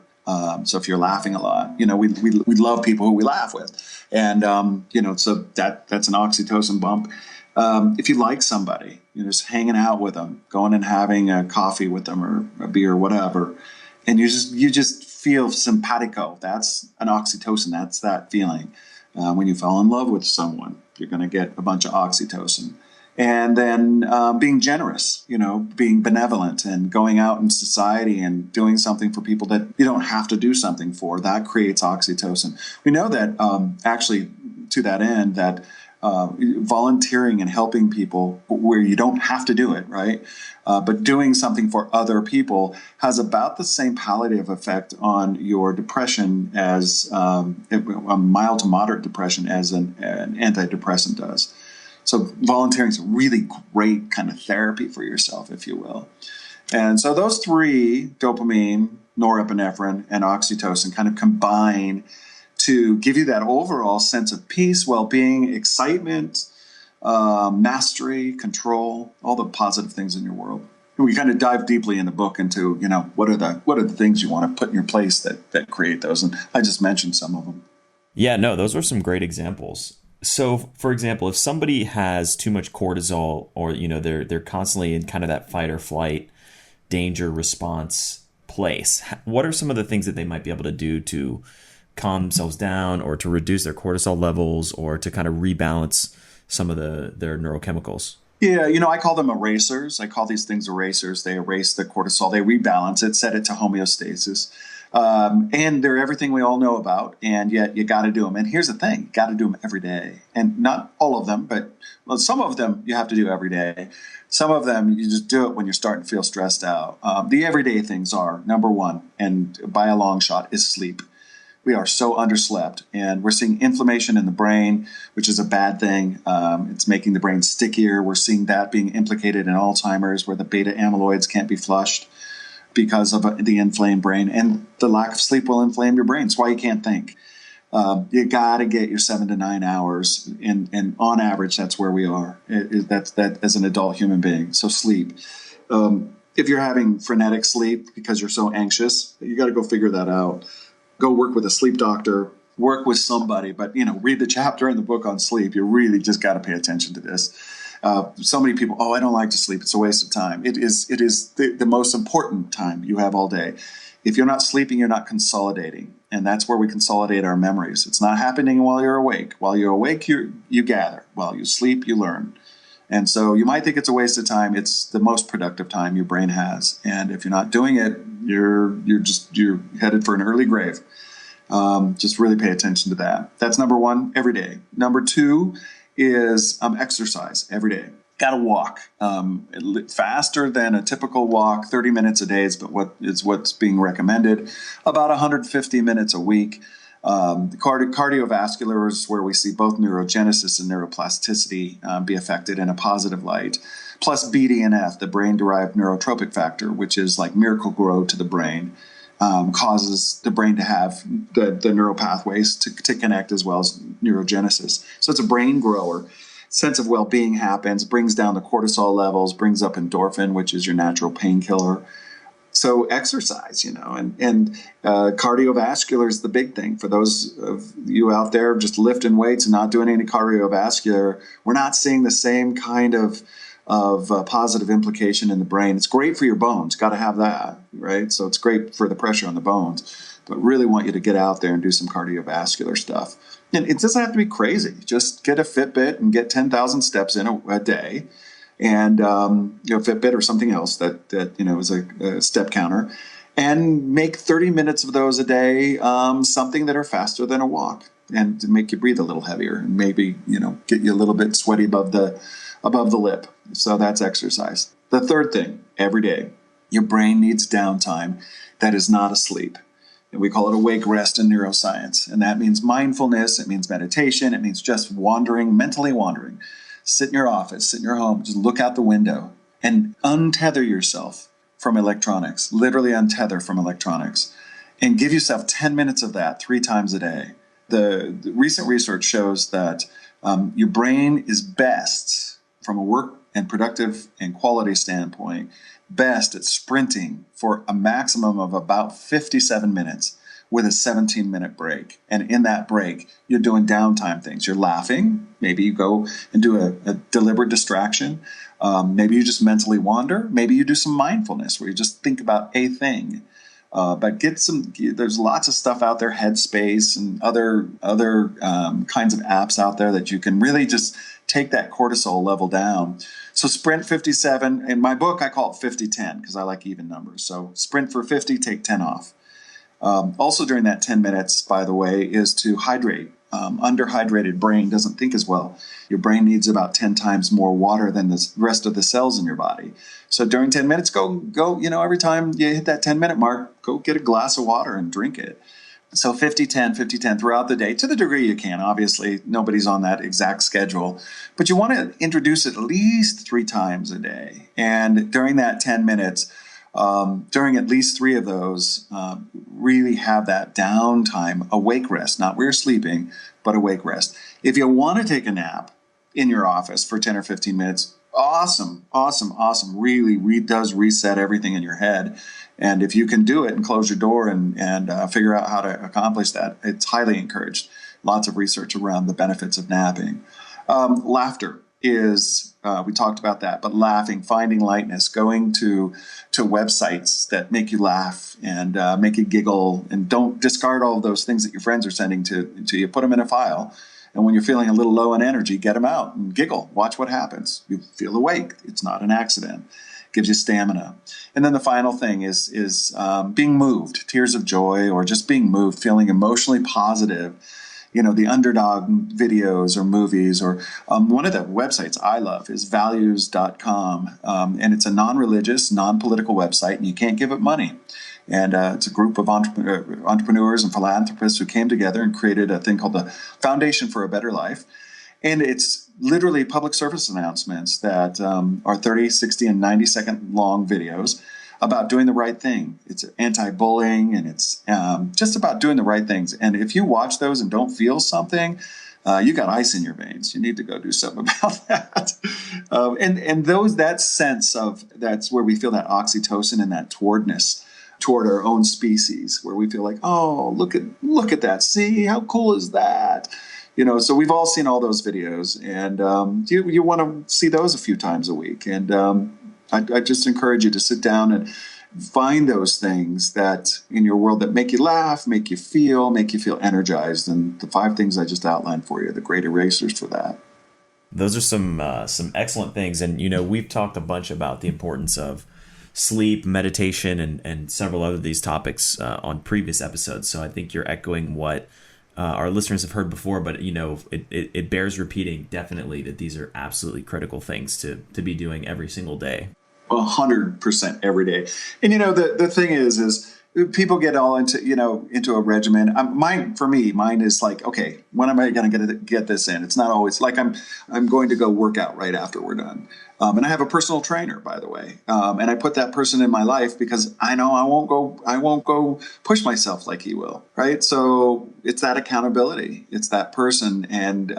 So if you're laughing a lot, we love people who we laugh with. And, so that's an oxytocin bump. If you like somebody, just hanging out with them, going and having a coffee with them or a beer or whatever, and you just feel simpatico. That's an oxytocin. That's that feeling. When you fall in love with someone, you're going to get a bunch of oxytocin. And then being generous, being benevolent and going out in society and doing something for people that you don't have to do something for, that creates oxytocin. We know that actually to that end that volunteering and helping people where you don't have to do it, right? But doing something for other people has about the same palliative effect on your depression as a mild to moderate depression as an antidepressant does. So volunteering is a really great kind of therapy for yourself, if you will. And so those three, dopamine, norepinephrine, and oxytocin, kind of combine to give you that overall sense of peace, well-being, excitement, mastery, control, all the positive things in your world. And we kind of dive deeply in the book into, what are the things you want to put in your place that create those. And I just mentioned some of them. Yeah, no, those were some great examples. So, for example, if somebody has too much cortisol or, they're constantly in kind of that fight or flight danger response place, what are some of the things that they might be able to do to calm themselves down or to reduce their cortisol levels or to kind of rebalance some of their neurochemicals? Yeah, I call them erasers. I call these things erasers. They erase the cortisol. They rebalance it, set it to homeostasis. And they're everything we all know about, and yet you got to do them. And here's the thing, you got to do them every day. And not all of them, but some of them you have to do every day. Some of them you just do it when you're starting to feel stressed out. The everyday things are, number one, and by a long shot, is sleep. We are so underslept, and we're seeing inflammation in the brain, which is a bad thing. It's making the brain stickier. We're seeing that being implicated in Alzheimer's, where the beta amyloids can't be flushed because of the inflamed brain, and the lack of sleep will inflame your brain. That's why you can't think. You got to get your 7 to 9 hours, and on average, that's where we are. That's as an adult human being. So sleep. If you're having frenetic sleep because you're so anxious, you got to go figure that out. Go work with a sleep doctor. Work with somebody, but read the chapter in the book on sleep. You really just got to pay attention to this. So many people, I don't like to sleep. It's a waste of time. It is the most important time you have all day. If you're not sleeping, you're not consolidating. And that's where we consolidate our memories. It's not happening while you're awake. While you're awake, you gather. While you sleep, you learn. And so you might think it's a waste of time. It's the most productive time your brain has. And if you're not doing it, you're headed for an early grave. Just really pay attention to that. That's number one, every day. Number two is exercise every day. Got to walk faster than a typical walk. 30 minutes a day is what's being recommended. About 150 minutes a week. Cardiovascular is where we see both neurogenesis and neuroplasticity be affected in a positive light. Plus BDNF, the brain-derived neurotropic factor, which is like Miracle-Gro to the brain, causes the brain to have the neural pathways to connect as well as neurogenesis. So it's a brain grower. Sense of well-being happens, brings down the cortisol levels, brings up endorphin, which is your natural painkiller. So exercise, and cardiovascular is the big thing. For those of you out there just lifting weights and not doing any cardiovascular, we're not seeing the same kind of positive implication in the brain. It's great for your bones. Got to have that, right? So it's great for the pressure on the bones. But really want you to get out there and do some cardiovascular stuff. And it doesn't have to be crazy. Just get a Fitbit and get 10,000 steps in a day. And Fitbit or something else that is a step counter, and make 30 minutes of those a day something that are faster than a walk, and to make you breathe a little heavier, and maybe get you a little bit sweaty above the lip. So that's exercise. The third thing, every day, your brain needs downtime that is not asleep. And we call it awake rest in neuroscience, and that means mindfulness. It means meditation. It means just mentally wandering. Sit in your office, sit in your home, just look out the window and untether yourself from electronics, literally untether from electronics, and give yourself 10 minutes of that 3 times a day. The recent research shows that your brain is best from a work and productive and quality standpoint, best at sprinting for a maximum of about 57 minutes with a 17-minute break. And in that break, you're doing downtime things. You're laughing. Maybe you go and do a deliberate distraction. Maybe you just mentally wander. Maybe you do some mindfulness where you just think about a thing. But there's lots of stuff out there, Headspace and other kinds of apps out there that you can really just take that cortisol level down. So sprint 57. In my book, I call it 50-10 because I like even numbers. So sprint for 50, take 10 off. Also during that 10 minutes, by the way, is to hydrate. Underhydrated brain doesn't think as well. Your brain needs about 10 times more water than the rest of the cells in your body. So during 10 minutes, go, every time you hit that 10-minute mark, go get a glass of water and drink it. So 50-10, 50-10 throughout the day, to the degree you can. Obviously, nobody's on that exact schedule. But you want to introduce it at least 3 times a day. And during that 10 minutes, during at least 3 of those, really have that downtime, awake rest, not where you're sleeping, but awake rest. If you want to take a nap in your office for 10 or 15 minutes, awesome. Really does reset everything in your head. And if you can do it and close your door and figure out how to accomplish that, it's highly encouraged. Lots of research around the benefits of napping. Laughter is, we talked about that, but laughing, finding lightness, going to websites that make you laugh and make you giggle, and don't discard all of those things that your friends are sending to you. Put them in a file. And when you're feeling a little low on energy, get them out and giggle. Watch what happens. You feel awake. It's not an accident. Gives you stamina. And then the final thing is being moved, tears of joy, or just being moved, feeling emotionally positive. The underdog videos or movies, or one of the websites I love is values.com. And it's a non-religious, non-political website, and you can't give it money. And it's a group of entrepreneurs and philanthropists who came together and created a thing called the Foundation for a Better Life. And it's literally public service announcements that are 30, 60, and 90-second long videos about doing the right thing. It's anti-bullying, and it's just about doing the right things. And if you watch those and don't feel something, you got ice in your veins. You need to go do something about that. And that sense of, that's where we feel that oxytocin and that towardness toward our own species, where we feel like, oh, look at that. See, how cool is that? So we've all seen all those videos, and you want to see those a few times a week. And I just encourage you to sit down and find those things that in your world that make you laugh, make you feel energized. And the 5 things I just outlined for you are the great erasers for that. Those are some excellent things. And, we've talked a bunch about the importance of sleep, meditation, and several other of these topics on previous episodes. So I think you're echoing what our listeners have heard before, but, it bears repeating definitely that these are absolutely critical things to be doing every single day. 100% every day. And, the thing is people get all into a regimen. Mine is like, okay, when am I going to get this in? It's not always like I'm going to go work out right after we're done. And I have a personal trainer, by the way. And I put that person in my life because I know I won't go push myself like he will. Right. So it's that accountability. It's that person. And,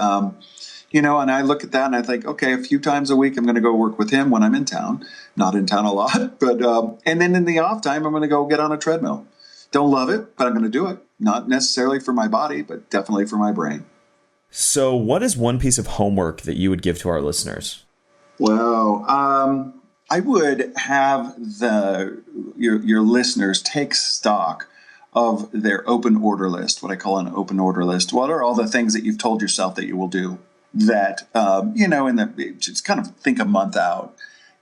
and I look at that and I think, okay, a few times a week, I'm going to go work with him when I'm in town. Not in town a lot, but and then in the off time, I'm going to go get on a treadmill. Don't love it, but I'm going to do it. Not necessarily for my body, but definitely for my brain. So what is one piece of homework that you would give to our listeners? Well, I would have your listeners take stock of their open order list, what I call an open order list. What are all the things that you've told yourself that you will do that, just kind of think a month out.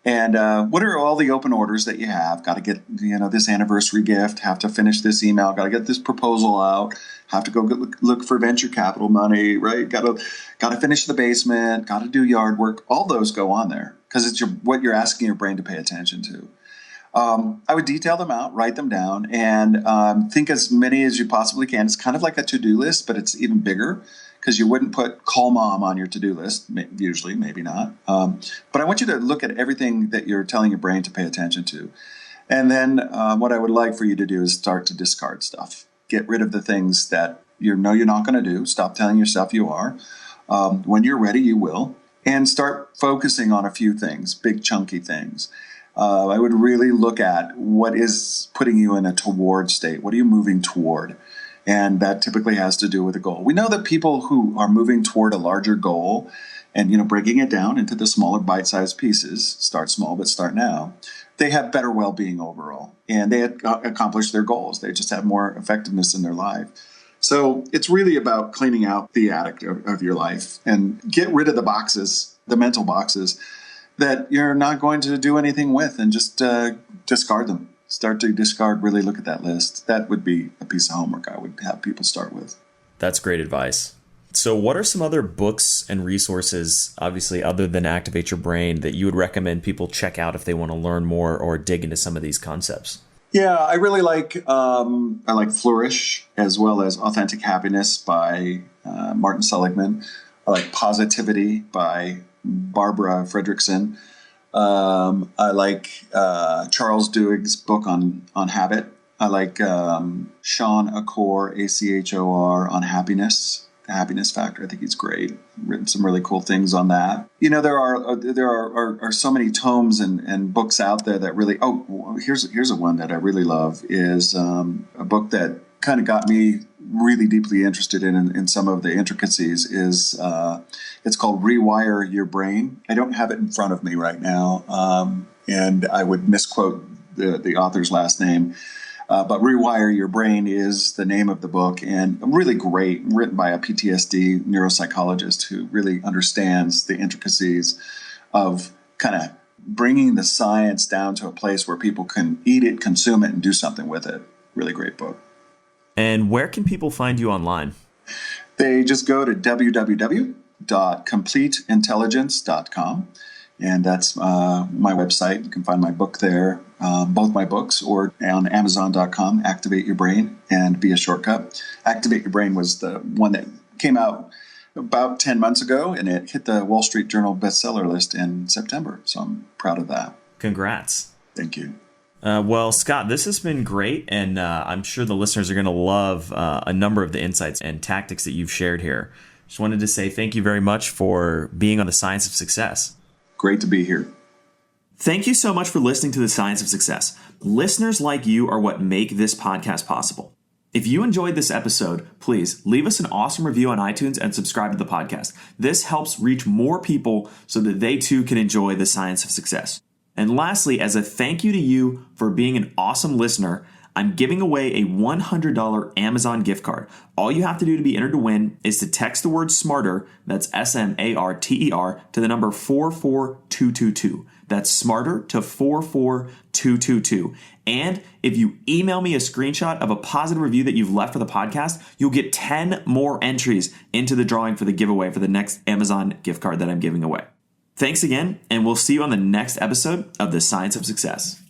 And what are all the open orders that you have? Got to get, this anniversary gift, have to finish this email, got to get this proposal out, have to go look for venture capital money, right? Got to finish the basement, got to do yard work. All those go on there because it's what you're asking your brain to pay attention to. I would detail them out, write them down, and think as many as you possibly can. It's kind of like a to-do list, but it's even bigger. Because you wouldn't put call mom on your to-do list, usually, maybe not. But I want you to look at everything that you're telling your brain to pay attention to. And then what I would like for you to do is start to discard stuff. Get rid of the things that you're not going to do. Stop telling yourself you are. When you're ready, you will. And start focusing on a few things, big chunky things. I would really look at what is putting you in a toward state. What are you moving toward? And that typically has to do with a goal. We know that people who are moving toward a larger goal and, breaking it down into the smaller bite-sized pieces, start small, but start now, they have better well-being overall. And they accomplish their goals. They just have more effectiveness in their life. So it's really about cleaning out the attic of your life and get rid of the boxes, the mental boxes that you're not going to do anything with, and just discard them. Start to discard, really look at that list. That would be a piece of homework I would have people start with. That's great advice. So what are some other books and resources, obviously other than Activate Your Brain, that you would recommend people check out if they want to learn more or dig into some of these concepts? Yeah, I really like Flourish, as well as Authentic Happiness by Martin Seligman. I like Positivity by Barbara Fredrickson. I like Charles Duhigg's book on habit. I like Sean Achor, Achor, on happiness, the happiness factor. I think he's great. Written some really cool things on that. There are so many tomes and books out there that really. Oh, here's a one that I really love is a book that kind of got me really deeply interested in some of the intricacies. Is it's called Rewire Your Brain. I don't have it in front of me right now, and I would misquote the author's last name. But Rewire Your Brain is the name of the book, and really great, written by a PTSD neuropsychologist who really understands the intricacies of kind of bringing the science down to a place where people can eat it, consume it, and do something with it. Really great book. And where can people find you online? They just go to www.completeintelligence.com. And that's my website. You can find my book there, both my books, or on Amazon.com, Activate Your Brain and Be a Shortcut. Activate Your Brain was the one that came out about 10 months ago, and it hit the Wall Street Journal bestseller list in September. So I'm proud of that. Congrats. Thank you. Well, Scott, this has been great, and I'm sure the listeners are going to love a number of the insights and tactics that you've shared here. Just wanted to say thank you very much for being on The Science of Success. Great to be here. Thank you so much for listening to The Science of Success. Listeners like you are what make this podcast possible. If you enjoyed this episode, please leave us an awesome review on iTunes and subscribe to the podcast. This helps reach more people so that they too can enjoy the science of success. And lastly, as a thank you to you for being an awesome listener, I'm giving away a $100 Amazon gift card. All you have to do to be entered to win is to text the word SMARTER, that's SMARTER, to the number 44222. That's SMARTER to 44222. And if you email me a screenshot of a positive review that you've left for the podcast, you'll get 10 more entries into the drawing for the giveaway for the next Amazon gift card that I'm giving away. Thanks again, and we'll see you on the next episode of The Science of Success.